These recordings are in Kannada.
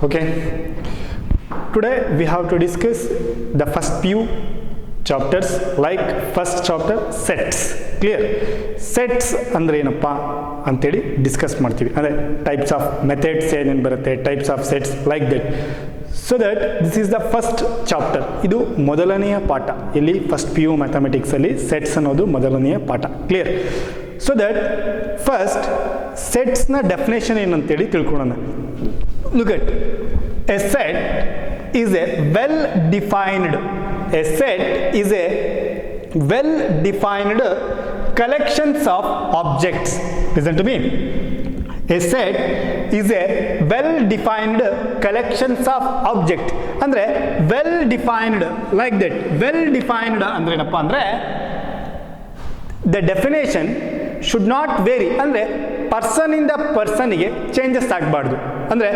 Okay, today we have to discuss the first few chapters, like first chapter sets. Clear? Sets ಅಂದ್ರೆ ಏನಪ್ಪ ಅಂತೇಳಿ ಡಿಸ್ಕಸ್ ಮಾಡ್ತೀವಿ. ಅಂದರೆ ಟೈಪ್ಸ್ ಆಫ್ ಮೆಥಡ್ಸ್ ಏನೇನು ಬರುತ್ತೆ, types of sets, like that. So that this is the first chapter. ಇದು ಮೊದಲನೆಯ ಪಾಠ. ಇಲ್ಲಿ ಫಸ್ಟ್ ಪಿ ಯು ಮ್ಯಾಥಮೆಟಿಕ್ಸಲ್ಲಿ ಸೆಟ್ಸ್ ಅನ್ನೋದು ಮೊದಲನೆಯ ಪಾಠ. ಕ್ಲಿಯರ್? ಸೊ ದಟ್ ಫಸ್ಟ್ ಸೆಟ್ಸ್ನ ಡೆಫಿನೇಷನ್ ಏನಂತೇಳಿ ತಿಳ್ಕೊಳ್ಳೋಣ. Look at a set is a well-defined. A set is a well-defined collections of objects. Listen to me. A set is a well-defined collections of object. ಅಂದ್ರೆ well-defined, like that. Well-defined ಅಂದ್ರೆ ಏನಪ್ಪಾ ಅಂದ್ರೆ the definition should not vary. ಅಂದ್ರೆ ಪರ್ಸನ್ ಇಂದ ಪರ್ಸನ್ಗೆ ಚೇಂಜಸ್ ಆಗಬಾರ್ದು. ಅಂದರೆ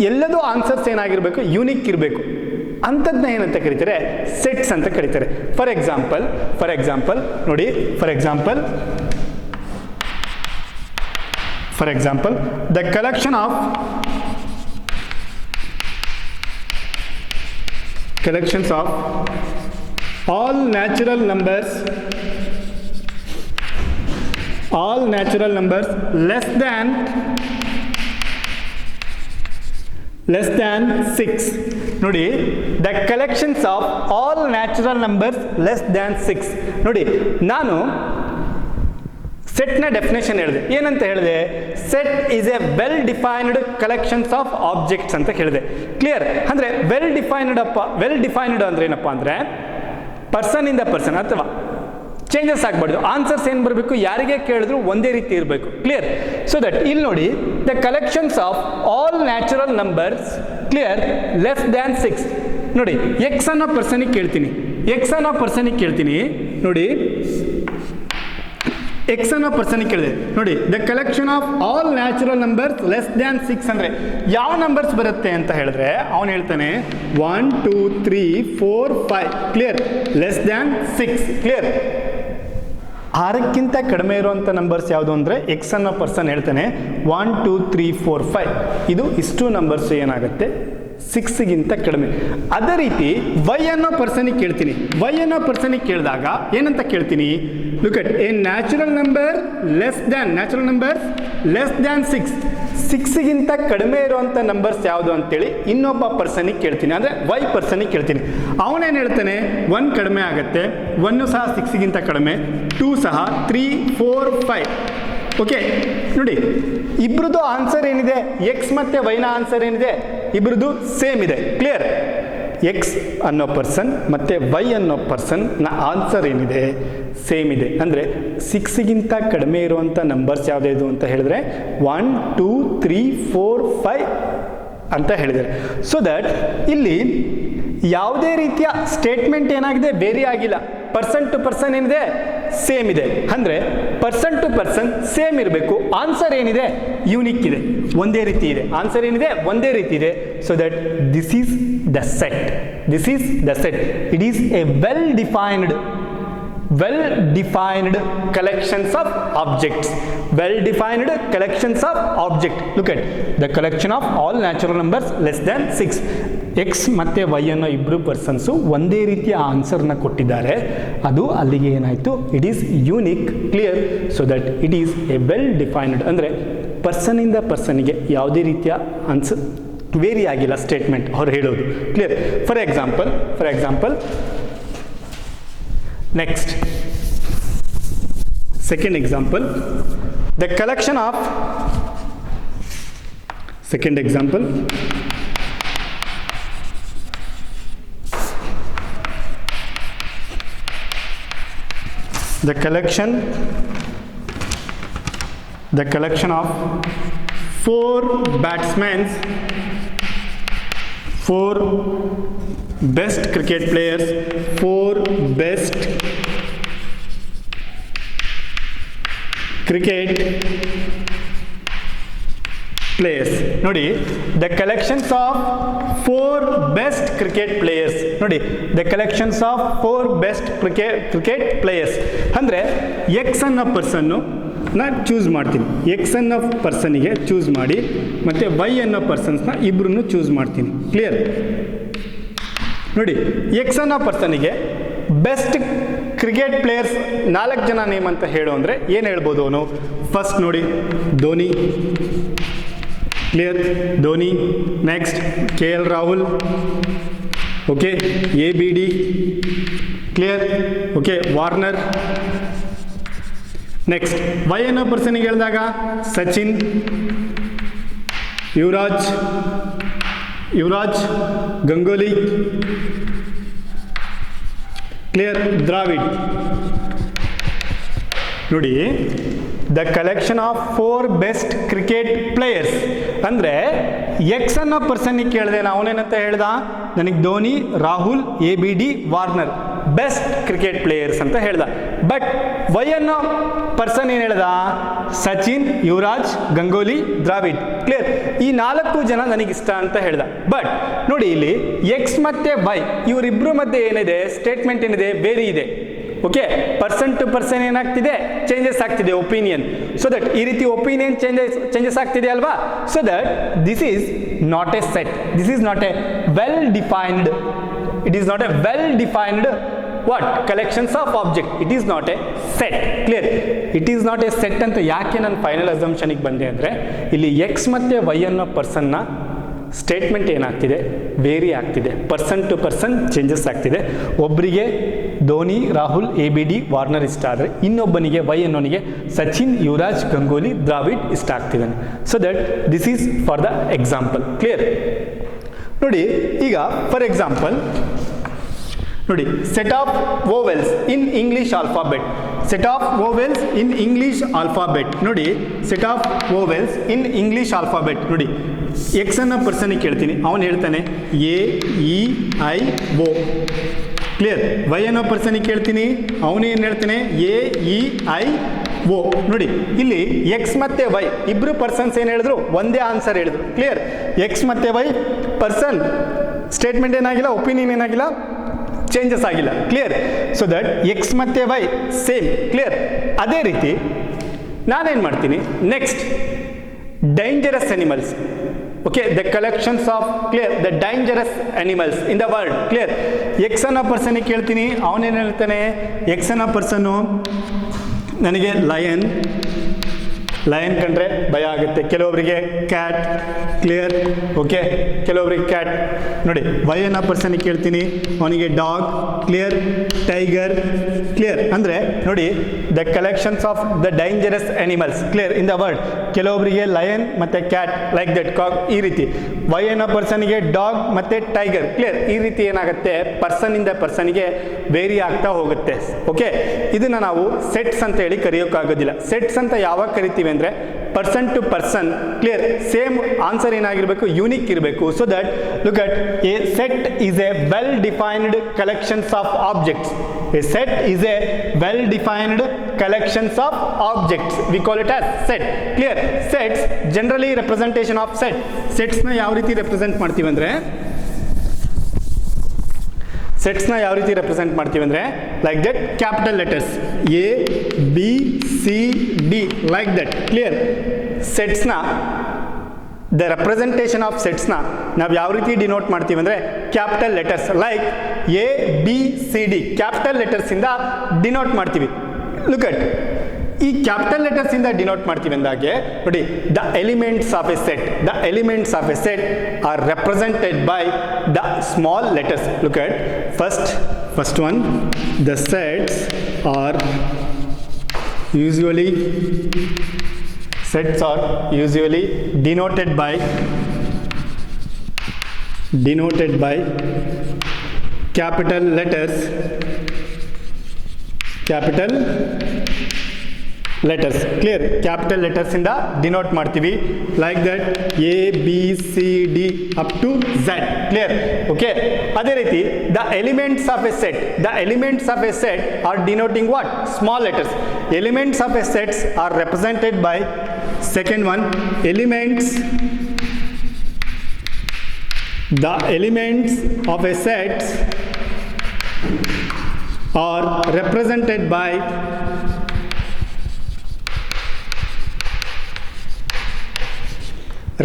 ಎಲ್ಲದೂ ಆನ್ಸರ್ಸ್ ಏನಾಗಿರಬೇಕು, ಯೂನಿಕ್ ಇರಬೇಕು. ಅಂಥದ್ದನ್ನ ಏನಂತ ಕರೀತಾರೆ, ಸೆಟ್ಸ್ ಅಂತ ಕರೀತಾರೆ. ಫಾರ್ ಎಕ್ಸಾಂಪಲ್ ನೋಡಿ, for example the collection of all natural numbers less than 6. ನೋಡಿ, the collections of all natural numbers less than 6. ನೋಡಿ, ನಾನು ಸೆಟ್ನ ಡೆಫಿನೇಷನ್ ಹೇಳಿದೆ. ಏನಂತ ಹೇಳಿದೆ? Set is a well defined collections of objects ಅಂತ ಹೇಳಿದೆ. ಕ್ಲಿಯರ್? ಅಂದರೆ ವೆಲ್ ಡಿಫೈನ್ಡ್ ಅಂದ್ರೆ ಏನಪ್ಪ ಅಂದರೆ ಪರ್ಸನ್ ಇಂದ ಪರ್ಸನ್ ಅಥವಾ ಚೇಂಜಸ್ ಆಗಬಾರ್ದು. ಆನ್ಸರ್ಸ್ ಏನು ಬರಬೇಕು, ಯಾರಿಗೆ ಕೇಳಿದ್ರು ಒಂದೇ ರೀತಿ ಇರಬೇಕು. ಕ್ಲಿಯರ್? ಸೊ ದಟ್ ಇಲ್ಲಿ ನೋಡಿ, the collections of all natural numbers, clear, less than 6. ನೋಡಿ, ಎಕ್ಸ್ ಅನ್ನೋ ಪರ್ಸನಿಗೆ ಕೇಳ್ತೀನಿ, ನೋಡಿ ಎಕ್ಸ್ ಅನ್ನೋ ಪರ್ಸನಿಗೆ ಕೇಳಿದೆ. ನೋಡಿ, the collection of all natural numbers less than 6 ಅಂದರೆ ಯಾವ ನಂಬರ್ಸ್ ಬರುತ್ತೆ ಅಂತ ಹೇಳಿದ್ರೆ ಅವನು ಹೇಳ್ತಾನೆ 1 2 3 4 5. ಕ್ಲಿಯರ್? Less than 6. ಕ್ಲಿಯರ್? 6ಕ್ಕಿಂತ ಕಡಿಮೆ ಇರುವಂಥ ನಂಬರ್ಸ್ ಯಾವುದು ಅಂದರೆ ಎಕ್ಸ್ ಅನ್ನೋ ಪರ್ಸನ್ ಹೇಳ್ತಾನೆ 1 2 3 4 5. ಇದು ಇಷ್ಟು ನಂಬರ್ಸ್ ಏನಾಗುತ್ತೆ, 6ಗಿಂತ ಕಡಿಮೆ. ಅದೇ ರೀತಿ ವೈ ಅನ್ನೋ ಪರ್ಸನಿಗೆ ಕೇಳ್ತೀನಿ. ವೈ ಅನ್ನೋ ಪರ್ಸನಿಗೆ ಕೇಳಿದಾಗ ಏನಂತ ಕೇಳ್ತೀನಿ, look at A natural number less than 6. 6ಗಿಂತ ಕಡಿಮೆ ಇರುವಂಥ ನಂಬರ್ಸ್ ಯಾವುದು ಅಂತೇಳಿ ಇನ್ನೊಬ್ಬ ಪರ್ಸನಿಗೆ ಕೇಳ್ತೀನಿ, ಅಂದರೆ ವೈ ಪರ್ಸನಿಗೆ ಕೇಳ್ತೀನಿ. ಅವನೇನು ಹೇಳ್ತಾನೆ, 1 ಕಡಿಮೆ ಆಗುತ್ತೆ, 1 ಸಹ 6ಗಿಂತ ಕಡಿಮೆ, 2 ಸಹ, 3 4 5. ಓಕೆ, ನೋಡಿ ಇಬ್ರದ್ದು ಆನ್ಸರ್ ಏನಿದೆ, ಎಕ್ಸ್ ಮತ್ತು ವೈನ ಆನ್ಸರ್ ಏನಿದೆ, ಇಬ್ರದ್ದು ಸೇಮ್ ಇದೆ. ಕ್ಲಿಯರ್? ಎಕ್ಸ್ ಅನ್ನೋ ಪರ್ಸನ್ ಮತ್ತು ವೈ ಅನ್ನೋ ಪರ್ಸನ್ನ ಆನ್ಸರ್ ಏನಿದೆ, ಸೇಮ್ ಇದೆ. ಅಂದರೆ 6ಗಿಂತ ಕಡಿಮೆ ಇರುವಂಥ ನಂಬರ್ಸ್ ಯಾವುದಿದು ಅಂತ ಹೇಳಿದ್ರೆ 1 2 3 4 5 ಅಂತ ಹೇಳಿದ್ದಾರೆ. ಸೊ ದಟ್ ಇಲ್ಲಿ ಯಾವುದೇ ರೀತಿಯ ಸ್ಟೇಟ್ಮೆಂಟ್ ಏನಾಗಿದೆ, ವೇರಿ ಆಗಿಲ್ಲ. ಪರ್ಸನ್ ಟು ಪರ್ಸನ್ ಏನಿದೆ, ಸೇಮ್ ಇದೆ. ಅಂದರೆ ಪರ್ಸನ್ ಟು ಪರ್ಸನ್ ಸೇಮ್ ಇರಬೇಕು. ಆನ್ಸರ್ ಏನಿದೆ, ಯೂನಿಕ್ ಇದೆ, ಒಂದೇ ರೀತಿ ಇದೆ. ಆನ್ಸರ್ ಏನಿದೆ, ಒಂದೇ ರೀತಿ ಇದೆ. So that this is the set. It is a well defined collections of objects. Look at the collection of all natural numbers less than 6. X ಮತ್ತು ವೈ ಅನ್ನೋ ಇಬ್ಬರು ಪರ್ಸನ್ಸು ಒಂದೇ ರೀತಿಯ ಆನ್ಸರ್ನ ಕೊಟ್ಟಿದ್ದಾರೆ. ಅದು ಅಲ್ಲಿಗೆ ಏನಾಯಿತು, it is unique. Clear? So that it is a well defined. ಅಂದರೆ ಪರ್ಸನಿಂದ ಪರ್ಸನಿಗೆ ಯಾವುದೇ ರೀತಿಯ ಆನ್ಸರ್ ವೇರಿ ಆಗಿಲ್ಲ ಸ್ಟೇಟ್ಮೆಂಟ್ ಅವ್ರು ಹೇಳೋದು. Clear? For example next, second example, the collection of the collection of 4 batsmen, 4 best cricket players, 4 best cricket players. ನೋಡಿ, the collections of 4 best cricket players. ನೋಡಿ, the collections of 4 best cricket players. ಅಂದರೆ ಎಕ್ಸ್ ಅನ್ನೋ ಪರ್ಸನ್ನು ಚೂಸ್ ಮಾಡ್ತೀನಿ. ಎಕ್ಸ್ ಅನ್ನೋ ಪರ್ಸನಿಗೆ ಚೂಸ್ ಮಾಡಿ ಮತ್ತು ವೈ ಅನ್ನೋ ಪರ್ಸನ್ಸ್ನ ಇಬ್ಬರನ್ನು ಚೂಸ್ ಮಾಡ್ತೀನಿ. ಕ್ಲಿಯರ್? ನೋಡಿ, ಎಕ್ಸ್ ಅನ್ನೋ ಪರ್ಸನಿಗೆ ಬೆಸ್ಟ್ ಕ್ರಿಕೆಟ್ ಪ್ಲೇಯರ್ಸ್ 4 ಜನ ನೇಮ್ ಅಂತ ಹೇಳು ಅಂದರೆ ಏನು ಹೇಳ್ಬೋದು ಅವನು? ಫಸ್ಟ್ ನೋಡಿ, Dhoni. Clear? Dhoni. Next KL Rahul. Okay, ABD. Clear? Okay, Warner. Next Y ಅನ್ನೋ ಪರ್ಸನಿಗೆ ಹೇಳಿದಾಗ ಸಚಿನ್, ಯುವರಾಜ್ ಗಂಗೂಲಿ. ಕ್ಲಿಯರ್? ದ್ರಾವಿಡ್. ನೋಡಿ, the collection of 4 best cricket players ಅಂದರೆ ಎಕ್ಸ್ ಅನ್ನೋ ಪರ್ಸನ್ನಿಗೆ ಕೇಳಿದೆ ನಾವು, ಅವನೇನಂತ ಹೇಳ್ದ? ನನಗೆ Dhoni, Rahul, ABD, Warner best cricket players ಅಂತ ಹೇಳ್ದ. ಬಟ್ ವೈ ಅನ್ನೋ ಪರ್ಸನ್ ಏನು ಹೇಳ್ದ? ಸಚಿನ್, ಯುವರಾಜ್, ಗಂಗೂಲಿ, ದ್ರಾವಿಡ್. ಕ್ಲಿಯರ್? ಈ 4 ಜನ ನನಗಿಷ್ಟ ಅಂತ ಹೇಳ್ದ. ಬಟ್ ನೋಡಿ, ಇಲ್ಲಿ ಎಕ್ಸ್ ಮತ್ತು ವೈ ಇವರಿಬ್ಬರ ಮಧ್ಯೆ ಏನಿದೆ? ಸ್ಟೇಟ್ಮೆಂಟ್ ಏನಿದೆ? ವೇರಿ ಇದೆ. ಓಕೆ, ಪರ್ಸನ್ ಟು ಪರ್ಸನ್ ಏನಾಗ್ತಿದೆ? ಚೇಂಜಸ್ ಆಗ್ತಿದೆ ಒಪಿನಿಯನ್. ಸೊ ದಟ್ ಈ ರೀತಿ ಒಪಿನಿಯನ್ ಚೇಂಜಸ್ ಆಗ್ತಿದೆ ಅಲ್ವಾ? So that this is not A set. This is not A well defined. It is not A well defined what collections of object. it is not a set. clear? it is not a set ಅಂತ ಯಾಕೆ ನಾನು ಫೈನಲ್ ಅಸಂಪ್ಷನ್ಗೆ ಬಂದೆ ಅಂದರೆ, ಇಲ್ಲಿ ಎಕ್ಸ್ ಮತ್ತು ವೈ ಅನ್ನೋ ಪರ್ಸನ್ನ ಸ್ಟೇಟ್ಮೆಂಟ್ ಏನಾಗ್ತಿದೆ? ವೇರಿ ಆಗ್ತಿದೆ. ಪರ್ಸನ್ ಟು ಪರ್ಸನ್ ಚೇಂಜಸ್ ಆಗ್ತಿದೆ. ಒಬ್ಬರಿಗೆ ಧೋನಿ, ರಾಹುಲ್, ABD, ವಾರ್ನರ್ ಇಷ್ಟ ಆದರೆ ಇನ್ನೊಬ್ಬನಿಗೆ ವೈ ಅನ್ನೋನಿಗೆ ಸಚಿನ್, ಯುವರಾಜ್, ಗಂಗೂಲಿ, ದ್ರಾವಿಡ್ ಇಷ್ಟ ಆಗ್ತಿದ್ದಾನೆ. So that this is for the example. Clear? ನೋಡಿ, ಈಗ ಫಾರ್ ಎಕ್ಸಾಂಪಲ್ ನೋಡಿ, set of vowels in English alphabet. Set of vowels in English alphabet. ನೋಡಿ, set of vowels in English alphabet. ನೋಡಿ, ಎಕ್ಸ್ ಅನ್ನೋ ಪರ್ಸನಿಗೆ ಕೇಳ್ತೀನಿ, ಅವನು ಹೇಳ್ತಾನೆ AEIO. ಕ್ಲಿಯರ್? ವೈ ಅನ್ನೋ ಪರ್ಸನಿಗೆ ಕೇಳ್ತೀನಿ, ಅವನೇನು ಹೇಳ್ತಾನೆ? AEIO. ನೋಡಿ, ಇಲ್ಲಿ ಎಕ್ಸ್ ಮತ್ತು ವೈ ಇಬ್ಬರು ಪರ್ಸನ್ಸ್ ಏನು ಹೇಳಿದ್ರು? ಒಂದೇ ಆನ್ಸರ್ ಹೇಳಿದ್ರು. ಕ್ಲಿಯರ್? ಎಕ್ಸ್ ಮತ್ತು ವೈ ಪರ್ಸನ್ ಸ್ಟೇಟ್ಮೆಂಟ್ ಏನಾಗಿಲ್ಲ, ಒಪಿನಿಯನ್ ಏನಾಗಿಲ್ಲ, ಚೇಂಜಸ್ ಆಗಿಲ್ಲ. ಕ್ಲಿಯರ್? ಸೊ ದಟ್ ಎಕ್ಸ್ ಮತ್ತು ವೈ ಸೇಮ್. ಕ್ಲಿಯರ್? ಅದೇ ರೀತಿ ನಾನೇನು ಮಾಡ್ತೀನಿ? Next dangerous animals. Okay, the collections of clear the dangerous animals in the world. Clear? X ಅನ್ನೋ ಪರ್ಸನಿಗೆ ಕೇಳ್ತೀನಿ, ಅವನೇನು ಹೇಳ್ತಾನೆ? ಎಕ್ಸ್ ಅನ್ನೋ ಪರ್ಸನ್ನು ನನಗೆ ಲಯನ್ ಕಂಡ್ರೆ ಭಯ ಆಗುತ್ತೆ. ಕೆಲವೊಬ್ಬರಿಗೆ ಕ್ಯಾಟ್. ಕ್ಲಿಯರ್? ಓಕೆ, ಕೆಲವೊಬ್ಬರಿಗೆ ಕ್ಯಾಟ್. ನೋಡಿ, ವೈ ಅನ್ನೋ ಪರ್ಸನಿಗೆ ಕೇಳ್ತೀನಿ, ಅವನಿಗೆ ಡಾಗ್. ಕ್ಲಿಯರ್? ಟೈಗರ್. ಕ್ಲಿಯರ್? ಅಂದರೆ ನೋಡಿ, the collections of the dangerous animals. Clear? In the world. ಕೆಲವೊಬ್ಬರಿಗೆ ಲಯನ್ ಮತ್ತು ಕ್ಯಾಟ್, ಲೈಕ್ ದಟ್, ಕಾಕ್, ಈ ರೀತಿ. ವೈ ಅನ್ನೋ ಪರ್ಸನಿಗೆ ಡಾಗ್ ಮತ್ತು ಟೈಗರ್. ಕ್ಲಿಯರ್? ಈ ರೀತಿ ಏನಾಗುತ್ತೆ? ಪರ್ಸನ್ನಿಂದ ಪರ್ಸನ್ಗೆ ವೇರಿ ಆಗ್ತಾ ಹೋಗುತ್ತೆ. ಓಕೆ, ಇದನ್ನು ನಾವು ಸೆಟ್ಸ್ ಅಂತ ಹೇಳಿ ಕರೆಯೋಕ್ಕಾಗೋದಿಲ್ಲ. ಸೆಟ್ಸ್ ಅಂತ ಯಾವಾಗ ಕರಿತೀವಿ ಅಂದರೆ person to person. Clear? Same answer ಏನಾಗಿರಬೇಕು? ಯೂನಿಕ್ ಇರಬೇಕು. So that look at a set is a well defined collections of objects. A set is a well defined collections of objects. We call it as set. Clear? Sets generally representation of set. ಸೆಟ್ಸ್ನ ಯಾವ ರೀತಿ ರೆಪ್ರೆಸೆಂಟ್ ಮಾಡ್ತೀವಿ ಅಂದರೆ like that, capital letters ABCD, like that. Clear? ಸೆಟ್ಸ್ನ ದ ರೆಪ್ರೆಸೆಂಟೇಷನ್ ಆಫ್ ಸೆಟ್ಸ್ನ ನಾವು ಯಾವ ರೀತಿ ಡಿನೋಟ್ ಮಾಡ್ತೀವಿ ಅಂದರೆ capital letters like ABCD capital ಲೆಟರ್ಸಿಂದ ಡಿನೋಟ್ ಮಾಡ್ತೀವಿ. ಲುಕ್ ಅಟ್, ಈ ಕ್ಯಾಪಿಟಲ್ ಲೆಟರ್ಸ್ ಇಂದ ಡಿನೋಟ್ ಮಾಡ್ತೀವಿ ಅಂದಾಗೆ ನೋಡಿ, the elements of a set are represented by the small letters. Look at first one, the sets are usually denoted by capital letters. Clear? Capital letters ಇಂದ ಡಿನೋಟ್ ಮಾಡ್ತೀವಿ like that ABCD up to Z. Clear? Okay, ಅದೇ ರೀತಿ the elements of a set are denoting what? Small letters. Elements of a set are represented by second one, the elements of a set are represented by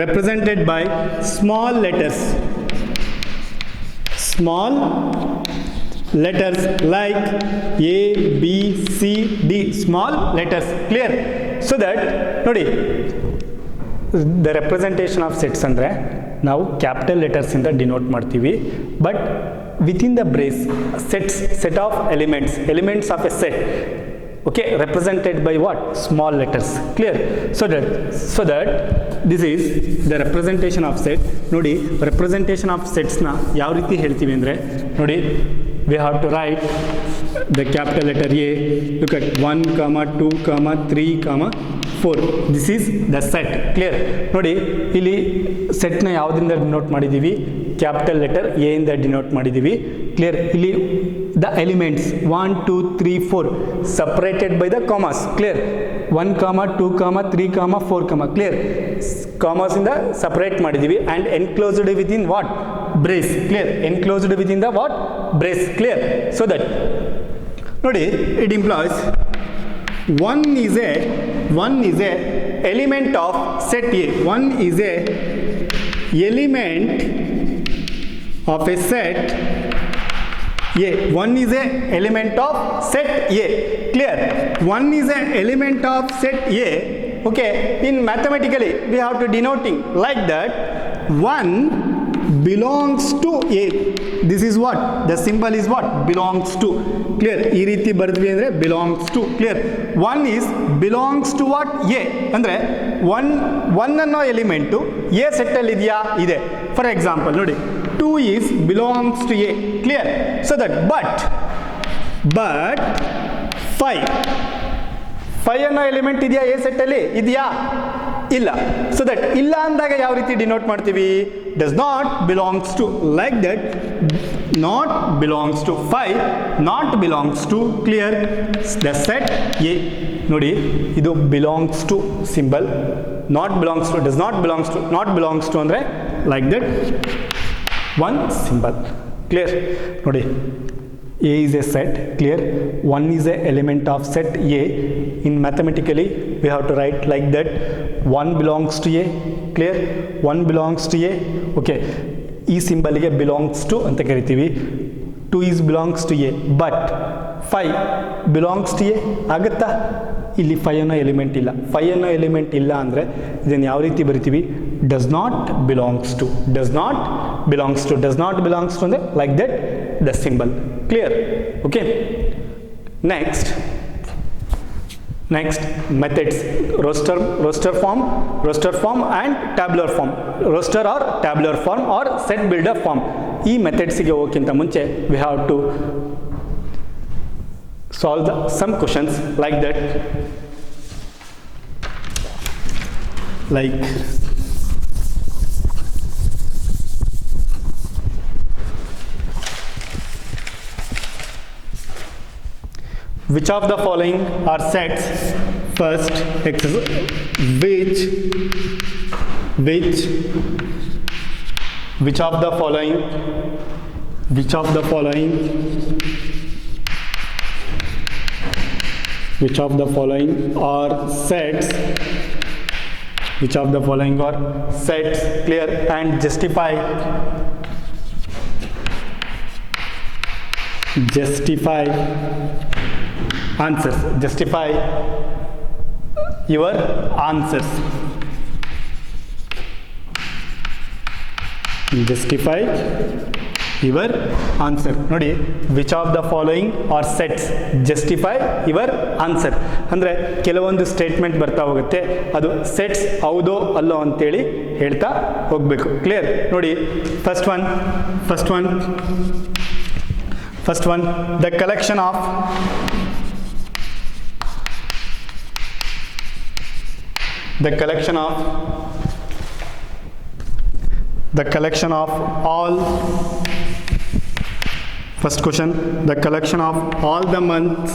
represented by small letters like A, B, C, D, small letters, clear? So that ನೋಡಿ the representation of sets ಅಂದರೆ ನಾವು ಕ್ಯಾಪಿಟಲ್ ಲೆಟರ್ಸ್ ಇಂದ ಡಿನೋಟ್ ಮಾಡ್ತೀವಿ, but within the brace set of elements of a set, okay, represented by what? Small letters, clear? So that this is the representation of set. ನೋಡಿ representation of sets ನ ಯಾವ ರೀತಿ ಹೇಳ್ತೀವಿ ಅಂದರೆ ನೋಡಿ we have to write the capital letter A, look at 1, 2, 3, 4, this is the set, clear? ನೋಡಿ ಇಲ್ಲಿ ಸೆಟ್ನ ಯಾವುದರಿಂದ ಡಿನೋಟ್ ಮಾಡಿದ್ದೀವಿ? ಕ್ಯಾಪಿಟಲ್ ಲೆಟರ್ ಎ ಇಂದ ಡಿನೋಟ್ ಮಾಡಿದ್ದೀವಿ, ಕ್ಲಿಯರ್? ಇಲ್ಲಿ the elements 1, 2, 3, 4 separated by the commas, clear? 1, 2, 3, 4, clear? Commas ಇಂದ ಸಪರೇಟ್ ಮಾಡಿದ್ದೀವಿ and enclosed with in what? Brace, clear? Enclosed with in the what? Brace, clear? So that ನೋಡಿ it implies one is a element of set A. One is a element of a set A. One is a element of set A, clear? One is a element of set A, okay? In mathematically we have to denoting like that. One belongs to A. This is what? The symbol is what? Belongs to, clear? ಈ ರೀತಿ ಬರೆದ್ವಿ ಅಂದರೆ belongs to, clear? One is belongs to what? A. ಅಂದರೆ one ಅನ್ನೋ ಎಲಿಮೆಂಟು A ಸೆಟ್ಟಲ್ಲಿ ಇದೆಯಾ? ಇದೆ. ಫಾರ್ ಎಕ್ಸಾಂಪಲ್ ನೋಡಿ 2 is belongs to A, clear? So that but 5 ಅನ್ನೋ ಎಲಿಮೆಂಟ್ ಇದೆಯಾ A ಸೆಟ್ಟಲ್ಲಿ? ಇದೆಯಾ? ಇಲ್ಲ. ಸೊ ದಟ್ ಇಲ್ಲ ಅಂದಾಗ ಯಾವ ರೀತಿ ಡಿನೋಟ್ ಮಾಡ್ತೀವಿ? Does not belongs to, like that not belongs to 5 not belongs to, clear? The set A ನೋಡಿ ಇದು belongs to symbol, not belongs to, does not belongs to, not belongs to ಅಂದರೆ like that one symbol, clear? ನೋಡಿ A is a set, clear? One is a element of set A. In mathematically we have to write like that. One belongs to A, clear? One belongs to A, okay? ಈ ಸಿಂಬಲ್ಗೆ belongs to ಅಂತ ಕರಿತೀವಿ. 2 is belongs to A, but 5 belongs to A ಆಗುತ್ತಾ? ಇಲ್ಲಿ 5 ಅನ್ನೋ ಎಲಿಮೆಂಟ್ ಇಲ್ಲ. 5 ಅನ್ನೋ ಎಲಿಮೆಂಟ್ ಇಲ್ಲ ಅಂದರೆ ಇದನ್ನು ಯಾವ ರೀತಿ ಬರಿತೀವಿ? does not belongs to, does not belongs to, does not belongs to ಅಂದರೆ like that the symbol, clear? Okay, next methods, roster form and tabular form, roster or tabular form or set builder form. ಈ ಮೆಥಡ್ಸ್ಗೆ ಹೋಗೋಕ್ಕಿಂತ ಮುಂಚೆ we have to solve some questions like that, like which of the following are sets? First, which of the following are sets? Which of the following are sets? Clear? And justify answers. Justify your answers. Justify your answer. ನೋಡಿ which of the following are sets, justify your answer ಅಂದರೆ ಕೆಲವೊಂದು ಸ್ಟೇಟ್ಮೆಂಟ್ ಬರ್ತಾ ಹೋಗುತ್ತೆ, ಅದು ಸೆಟ್ಸ್ ಹೌದೋ ಅಲ್ಲೋ ಅಂತೇಳಿ ಹೇಳ್ತಾ ಹೋಗಬೇಕು, ಕ್ಲಿಯರ್? ನೋಡಿ first one the collection of all, first question, the collection of all the months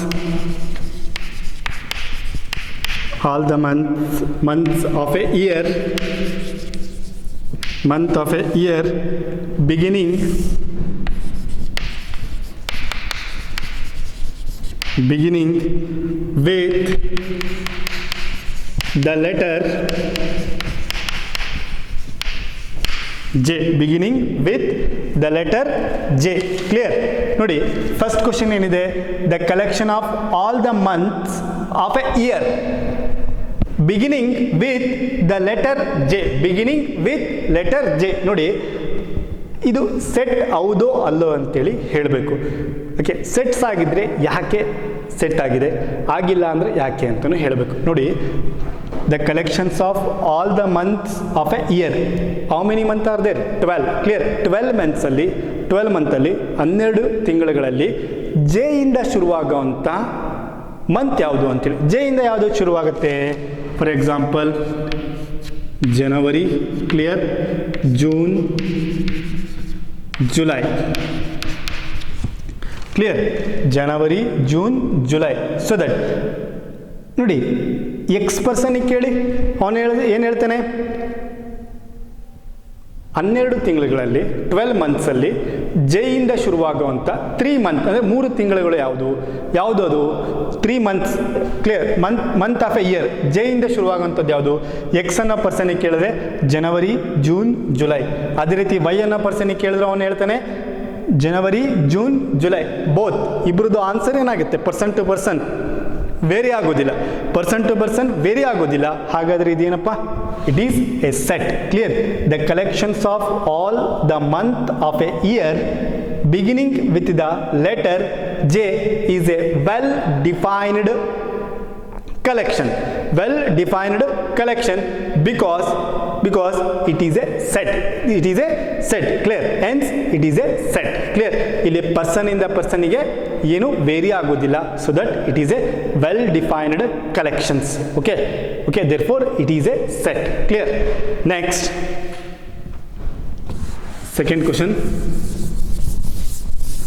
of a year, beginning with the letter J, beginning with the letter J. Clear? ನೋಡಿ ಫಸ್ಟ್ ಕ್ವಶನ್ ಏನಿದೆ, the collection of all the months of a year beginning with the letter J, beginning with letter J. ನೋಡಿ ಇದು ಸೆಟ್ ಹೌದೋ ಅಲ್ಲೋ ಅಂತೇಳಿ ಹೇಳಬೇಕು. ಓಕೆ, ಸೆಟ್ಸ್ ಆಗಿದ್ರೆ ಯಾಕೆ ಸೆಟ್ ಆಗಿದೆ, ಆಗಿಲ್ಲ ಅಂದರೆ ಯಾಕೆ ಅಂತಲೂ ಹೇಳಬೇಕು. ನೋಡಿ, the collections of all the months of a year, how many month are there? 12. Clear? 12 ಮಂತ್ಸಲ್ಲಿ 12 ಮಂತಲ್ಲಿ 12 ತಿಂಗಳುಗಳಲ್ಲಿ ಜೆ ಇಂದ ಶುರುವಾಗುವಂಥ ಮಂತ್ ಯಾವುದು ಅಂತೇಳಿ. ಜೆ ಇಂದ ಯಾವುದು ಶುರುವಾಗುತ್ತೆ? For example January, clear, June, July. Clear? January, June, July. So that ನೋಡಿ, ಎಕ್ಸ್ ಪರ್ಸನಿಗೆ ಕೇಳಿ, ಅವನು ಏನು ಹೇಳ್ತಾನೆ, 12 ತಿಂಗಳುಗಳಲ್ಲಿ 12 ಮಂತ್ಸಲ್ಲಿ ಜೆ ಇಂದ ಶುರುವಾಗುವಂಥ 3 ಮಂತ್ ಅಂದರೆ 3 ತಿಂಗಳುಗಳು ಯಾವುದು ಅದು? 3 months. Clear? Month of a year J ಇಂದ ಶುರುವಾಗುವಂಥದ್ದು ಯಾವುದು? ಎಕ್ಸ್ ಅನ್ನೋ ಪರ್ಸನಿಗೆ ಕೇಳಿದ್ರೆ ಜನವರಿ, ಜೂನ್, ಜುಲೈ. ಅದೇ ರೀತಿ ವೈ ಅನ್ನೋ ಪರ್ಸನಿಗೆ ಕೇಳಿದ್ರೆ ಅವನು ಹೇಳ್ತಾನೆ ಜನವರಿ, ಜೂನ್, ಜುಲೈ. ಬೋತ್. ಇಬ್ಬರದ್ದು ಆನ್ಸರ್ ಏನಾಗುತ್ತೆ? ಪರ್ಸನ್ ಟು ಪರ್ಸನ್ ವೇರಿ ಆಗೋದಿಲ್ಲ. ಪರ್ಸನ್ ಟು ಪರ್ಸನ್ ವೇರಿ ಆಗೋದಿಲ್ಲ. ಹಾಗಾದರೆ ಇದೇನಪ್ಪ? It is A set. Clear? The collections of all the month of a year beginning with the letter J is a well defined collection. Well defined collection because it is a set. It is a set. Clear? Hence it is a set. Clear? ಇಲ್ಲಿ ಪರ್ಸನ್ ಇಂದ ಪರ್ಸನ್ಗೆ ಏನು ವೇರಿ ಆಗೋದಿಲ್ಲ. So that it is a well defined collections. Okay? Therefore it is a set. Clear? Next, second question.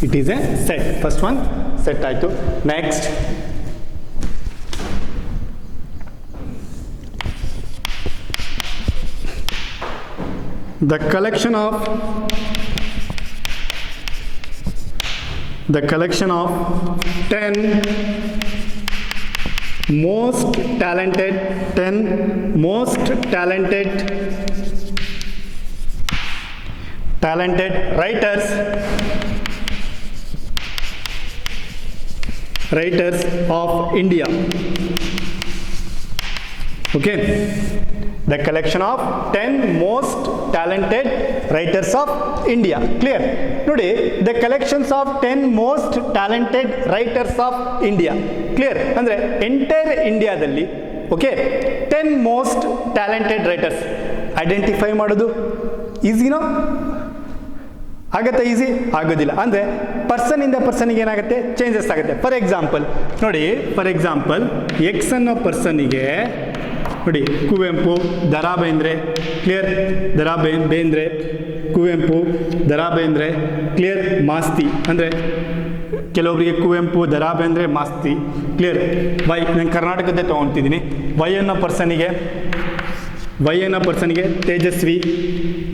It is a set. First one set ಆಯ್ತು. Next, the collection of 10 most talented writers of India. Okay, the collection of 10 most talented writers of India. Clear? ನೋಡಿ, the collections of 10 most talented writers of India. Clear? ಅಂದರೆ ಎಂಟೈರ್ ಇಂಡಿಯಾದಲ್ಲಿ okay 10 most talented writers identify ಮಾಡೋದು ಈಸಿನೋ? ಆಗತ್ತೆ? ಈಸಿ ಆಗೋದಿಲ್ಲ. ಅಂದರೆ ಪರ್ಸನ್ ಇಂದ ಪರ್ಸನಿಗೆ ಏನಾಗುತ್ತೆ? ಚೇಂಜಸ್ ಆಗುತ್ತೆ. ಫಾರ್ ಎಕ್ಸಾಂಪಲ್ ನೋಡಿ, ಎಕ್ಸ್ ಅನ್ನೋ ಪರ್ಸನಿಗೆ ನೋಡಿ ಕುವೆಂಪು, ದರಾ ಬೇಂದ್ರೆ. ಕ್ಲಿಯರ್? ದರಾ ಬೇಂದ್ರೆ, ಕುವೆಂಪು, ದರಾ ಬೇಂದ್ರೆ. ಕ್ಲಿಯರ್? ಮಾಸ್ತಿ ಅಂದರೆ ಕೆಲವೊಬ್ಬರಿಗೆ ಕುವೆಂಪು, ದರಾ ಬೇಂದ್ರೆ, ಮಾಸ್ತಿ. ಕ್ಲಿಯರ್? ವೈ, ನಾನು ಕರ್ನಾಟಕದ್ದೇ ತೊಗೊತಿದ್ದೀನಿ. ವೈ ಅನ್ನೋ ಪರ್ಸನಿಗೆ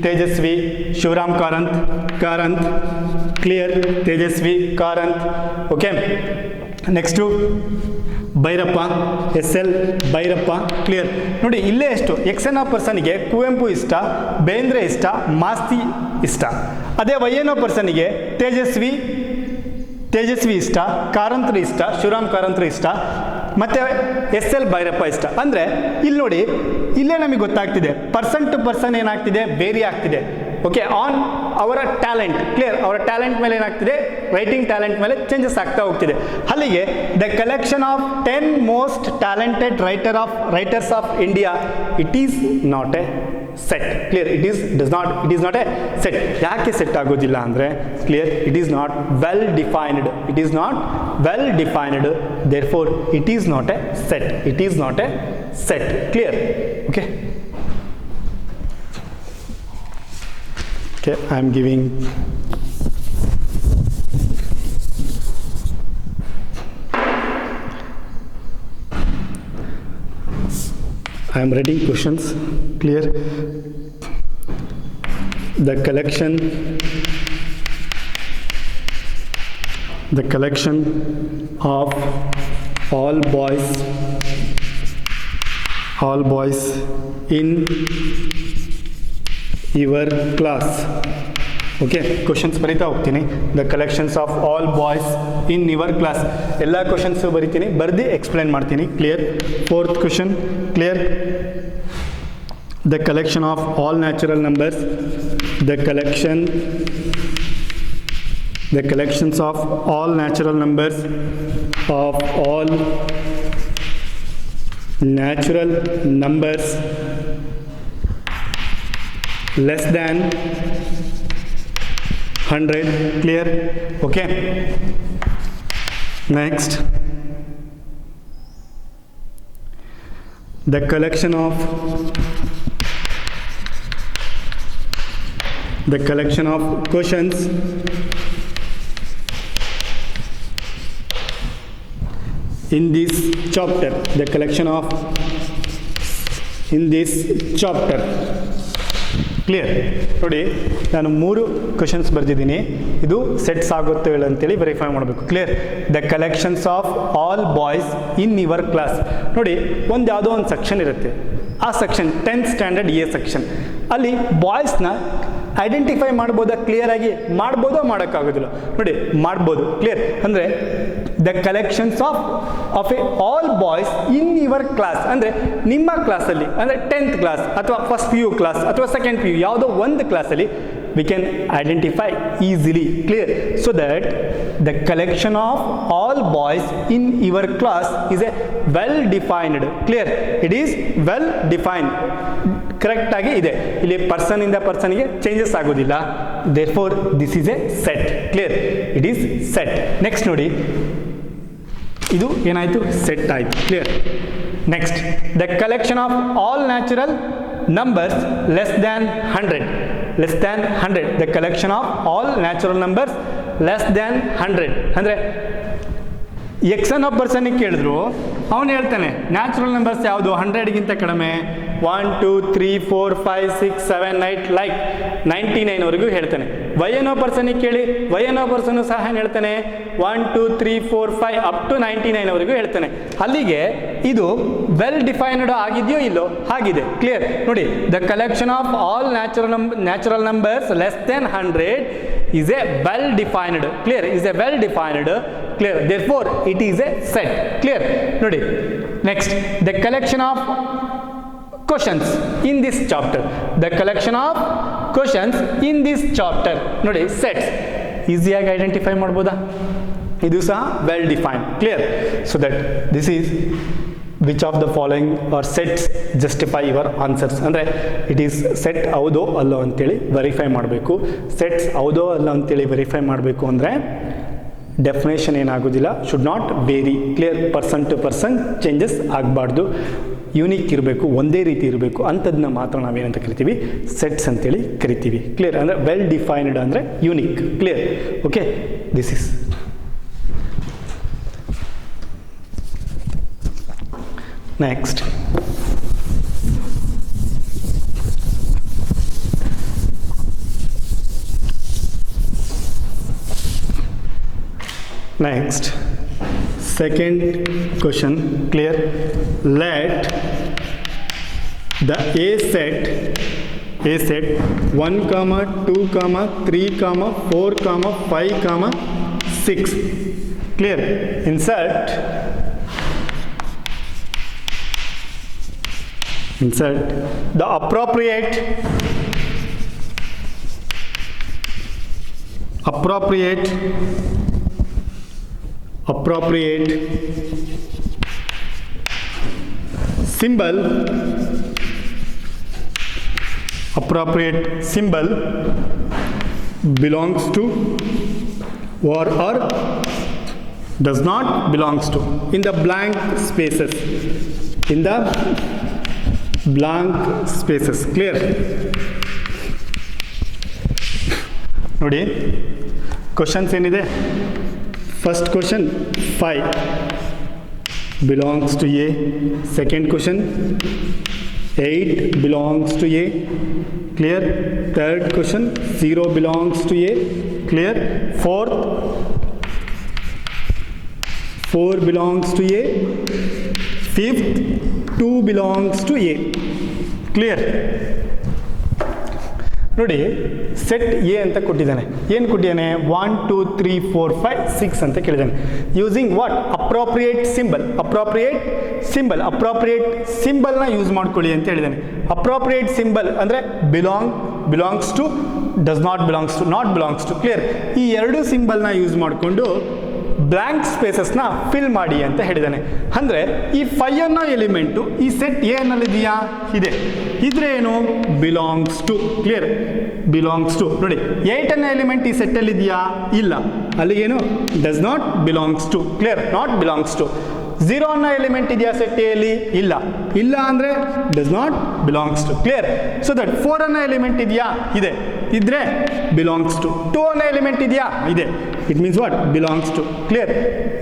Tejaswi, Shivaram Karanth. Clear? Tejaswi, Karanth. Okay, next Bhyrappa, SL Bhyrappa. Clear? ನೋಡಿ, ಇಲ್ಲೇ ಎಷ್ಟು ಎಕ್ಸ್ ಅನ್ನೋ ಪರ್ಸನಿಗೆ ಕುವೆಂಪು ಇಷ್ಟ, ಬೇಂದ್ರೆ ಇಷ್ಟ, ಮಾಸ್ತಿ ಇಷ್ಟ. ಅದೇ ವೈ ಅನ್ನೋ ಪರ್ಸನಿಗೆ ತೇಜಸ್ವಿ ಇಷ್ಟ, ಕಾರಂತ್ರು ಇಷ್ಟ, ಶಿವರಾಮ್ ಕಾರಂತ್ರು ಇಷ್ಟ, ಮತ್ತು SL ಭೈರಪ್ಪ ಇಷ್ಟ. ಅಂದರೆ ಇಲ್ಲಿ ನೋಡಿ, ಇಲ್ಲೇ ನಮಗೆ ಗೊತ್ತಾಗ್ತಿದೆ ಪರ್ಸನ್ ಟು ಪರ್ಸನ್ ಏನಾಗ್ತಿದೆ? ವೇರಿ ಆಗ್ತಿದೆ. ಓಕೆ, ಆನ್ ಅವರ ಟ್ಯಾಲೆಂಟ್. ಕ್ಲಿಯರ್? ಅವರ ಟ್ಯಾಲೆಂಟ್ ಮೇಲೆ ಏನಾಗ್ತಿದೆ? ರೈಟಿಂಗ್ ಟ್ಯಾಲೆಂಟ್ ಮೇಲೆ ಚೇಂಜಸ್ ಆಗ್ತಾ ಹೋಗ್ತಿದೆ. ಅಲ್ಲಿಗೆ the collection of 10 most talented writers of India, it is not a set. Clear? It is not a set. ಯಾಕೆ ಸೆಟ್ ಆಗೋದಿಲ್ಲ ಅಂದರೆ clear? It is not well defined. therefore it is not a set. Clear? Okay, I am giving I am writing questions. Clear? The collection of all boys in your class. Okay, questions ಬರಿತಾ ಹೋಗ್ತೀನಿ. The collections of all boys in your class, ಎಲ್ಲ ಕ್ವಶನ್ಸು ಬರಿತೀನಿ, ಬರ್ದು ಎಕ್ಸ್ಪ್ಲೈನ್ ಮಾಡ್ತೀನಿ. Clear? Fourth question, clear? The collection of all natural numbers, the collections of all natural numbers of all natural numbers less than 100. Clear? Okay, next, the collection of questions in this chapter, the collection of in this chapter. Clear? ನೋಡಿ, ನಾನು 3 ಕ್ವಶನ್ಸ್ ಬರೆದಿದ್ದೀನಿ. ಇದು ಸೆಟ್ಸ್ ಆಗುತ್ತೋ ಇಲ್ಲ ಅಂತೇಳಿ ವೆರಿಫೈ ಮಾಡಬೇಕು. Clear? The collections of all boys in your class. ನೋಡಿ, ಯಾವುದೋ ಒಂದು ಸೆಕ್ಷನ್ ಇರುತ್ತೆ. ಆ section 10th standard A section. ಅಲ್ಲಿ ಬಾಯ್ಸ್ನ ಐಡೆಂಟಿಫೈ ಮಾಡ್ಬೋದಾ? ಕ್ಲಿಯರಾಗಿ ಮಾಡ್ಬೋದೋ ಮಾಡೋಕ್ಕಾಗೋದಿಲ್ಲ? ನೋಡಿ, ಮಾಡ್ಬೋದು. ಕ್ಲಿಯರ್? ಅಂದರೆ the collections of A all boys in your class, ಅಂದರೆ ನಿಮ್ಮ ಕ್ಲಾಸಲ್ಲಿ, ಅಂದರೆ 10th ಕ್ಲಾಸ್ ಅಥವಾ ಫಸ್ಟ್ PU ಕ್ಲಾಸ್ ಅಥವಾ ಸೆಕೆಂಡ್ PU ಯಾವುದೋ ಒಂದು ಕ್ಲಾಸಲ್ಲಿ we can identify easily. Clear? So that the collection of all boys in your class is a well defined. Clear? It is well defined. Correct ಆಗಿ ಇದೆ. ಇಲ್ಲಿ ಪರ್ಸನ್ ಇಂದ ಪರ್ಸನ್ಗೆ ಚೇಂಜಸ್ ಆಗೋದಿಲ್ಲ. therefore this is a set. Clear? it is set. Next ನೋಡಿ, ಇದು ಏನಾಯಿತು? ಸೆಟ್ ಆಯಿತು. Clear? Next, the collection of all natural numbers less than 100. Less than 100. The collection of all natural numbers less than 100 ಅಂದರೆ ಎಕ್ಸ್ ಅನ್ನೋ ಪರ್ಸನಿಗೆ ಕೇಳಿದ್ರು, ಅವನು ಹೇಳ್ತಾನೆ ನ್ಯಾಚುರಲ್ ನಂಬರ್ಸ್ ಯಾವುದು 100ಗಿಂತ ಕಡಿಮೆ, 1 2 3 4 5 6 7 8 ಲೈಕ್ 99ವರೆಗೂ ಹೇಳ್ತಾನೆ. ವೈ ಅನ್ನೋ ಪರ್ಸನಿಗೆ ಕೇಳಿ, ವೈ ಅನ್ನೋ ಪರ್ಸನ್ ಸಹ ಹೇಳ್ತಾನೆ 1 2 3 4 5 ಅಪ್ ಟು 99ವರೆಗೂ ಹೇಳ್ತಾನೆ. ಅಲ್ಲಿಗೆ ಇದು ವೆಲ್ ಡಿಫೈನ್ಡ್ ಆಗಿದೆಯೋ ಇಲ್ಲೋ? ಆಗಿದೆ. ಕ್ಲಿಯರ್? ನೋಡಿ, the collection of all natural numbers less than 100 is a well defined. Clear? is a well defined. Clear? therefore it is a set. Clear? ನೋಡಿ, next, the collection of questions in this chapter. the collection of questions in this chapter. ನೋಡಿ, sets ಈಸಿಯಾಗಿ ಐಡೆಂಟಿಫೈ ಮಾಡ್ಬೋದಾ? ಇದು ಸಹ well defined. Clear? So that this is which of the following are sets justify your answers. ಅಂದರೆ ಇಟ್ ಈಸ್ ಸೆಟ್ ಹೌದೋ ಅಲ್ಲೋ ಅಂತೇಳಿ ವೆರಿಫೈ ಮಾಡಬೇಕು. ಸೆಟ್ಸ್ ಹೌದೋ ಅಲ್ಲ ಅಂತೇಳಿ ವೆರಿಫೈ ಮಾಡಬೇಕು ಅಂದರೆ ಡೆಫಿನೇಷನ್ ಏನಾಗೋದಿಲ್ಲ, should not vary. Clear? Person to person changes ಆಗಬಾರ್ದು, ಯೂನಿಕ್ ಇರಬೇಕು, ಒಂದೇ ರೀತಿ ಇರಬೇಕು. ಅಂಥದ್ದನ್ನ ಮಾತ್ರ ನಾವೇನಂತ ಕರಿತೀವಿ? ಸೆಟ್ಸ್ ಅಂತೇಳಿ ಕರಿತೀವಿ. ಕ್ಲಿಯರ್? ಅಂದರೆ ವೆಲ್ ಡಿಫೈನ್ಡ್ ಅಂದರೆ unique. Clear? Okay, this is next. Next, second question. Clear? let the A set 1, 2, 3, 4, 5, 6. Clear? insert the appropriate symbol belongs to or does not belongs to in the blank spaces. Clear? ನೋಡಿ, ಕ್ವಶನ್ಸ್ ಏನಿದೆ? First question 5 belongs to A. second question 8 belongs to A. Clear? third question 0 belongs to A. Clear? fourth 4 belongs to A. fifth 2 belongs to A. Clear? ನೋಡಿ ಸೆಟ್ ಎ ಅಂತ ಕೊಟ್ಟಿದ್ದಾನೆ. ಏನು ಕೊಟ್ಟಿದ್ದಾನೆ? 1 2 3 4 5 6 ಅಂತ ಕೇಳಿದ್ದಾನೆ. Using what? ಅಪ್ರೋಪ್ರಿಯೇಟ್ ಸಿಂಬಲ್ನ ಯೂಸ್ ಮಾಡ್ಕೊಳ್ಳಿ ಅಂತ ಹೇಳಿದ್ದಾನೆ. ಅಪ್ರೋಪ್ರಿಯೇಟ್ ಸಿಂಬಲ್ ಅಂದರೆ belongs to, does not belongs to, not belongs to. Clear? ಈ ಎರಡು ಸಿಂಬಲ್ನ ಯೂಸ್ ಮಾಡಿಕೊಂಡು ಬ್ಲ್ಯಾಂಕ್ ಸ್ಪೇಸಸ್ನ ಫಿಲ್ ಮಾಡಿ ಅಂತ ಹೇಳಿದ್ದಾನೆ. ಅಂದರೆ ಈ 5 ಅನ್ನೋ ಎಲಿಮೆಂಟು ಈ ಸೆಟ್ ಎ ಅನ್ನಲ್ಲಿದೆಯಾ? ಇದೆ. ಇದ್ರೆ ಏನು? Belongs to. Clear? Belongs to. ನೋಡಿ 8 ಅನ್ನೋ ಎಲಿಮೆಂಟ್ ಈ ಸೆಟ್ಟಲ್ಲಿ ಇದೆಯಾ? ಇಲ್ಲ. ಅಲ್ಲಿಗೇನು? Does not belongs to. Clear? Not belongs to. 0 ಅನ್ನೋ ಎಲಿಮೆಂಟ್ ಇದೆಯಾ ಸೆಟ್ ಎ ಅಲ್ಲಿ? ಇಲ್ಲ. ಇಲ್ಲ ಅಂದರೆ does not belongs to. Clear? So that 4 ಅನ್ನೋ ಎಲಿಮೆಂಟ್ ಇದೆಯಾ? ಇದೆ. ಇದ್ರೆ ಬಿಲಾಂಗ್ಸ್ ಟು. 2 ಅನ್ನೋ ಎಲಿಮೆಂಟ್ ಇದೆಯಾ? ಇದೆ. It means what? Belongs to. Clear?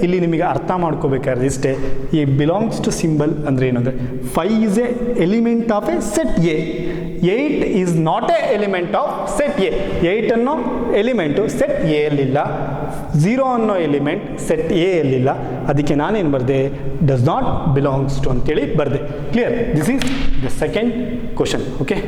ಇಲ್ಲಿ ನಿಮಗೆ ಅರ್ಥ ಮಾಡ್ಕೋಬೇಕಾದ್ರೆ ಇಷ್ಟೇ, ಈ ಬಿಲಾಂಗ್ಸ್ ಟು ಸಿಂಬಲ್ ಅಂದರೆ ಏನು ಅಂದರೆ 5 is A element of a set A, 8 is not A element of set A. 8 ಅನ್ನೋ ಎಲಿಮೆಂಟು ಸೆಟ್ ಎ ಅಲ್ಲಿಲ್ಲ, 0 ಅನ್ನೋ ಎಲಿಮೆಂಟ್ ಸೆಟ್ ಎ ಅಲ್ಲಿಲ್ಲ. ಅದಕ್ಕೆ ನಾನೇನು ಬರೆದೆ? ಡಸ್ ನಾಟ್ ಬಿಲಾಂಗ್ಸ್ ಟು ಅಂತೇಳಿ ಬರೆದೆ. Clear? This is the second question. Okay.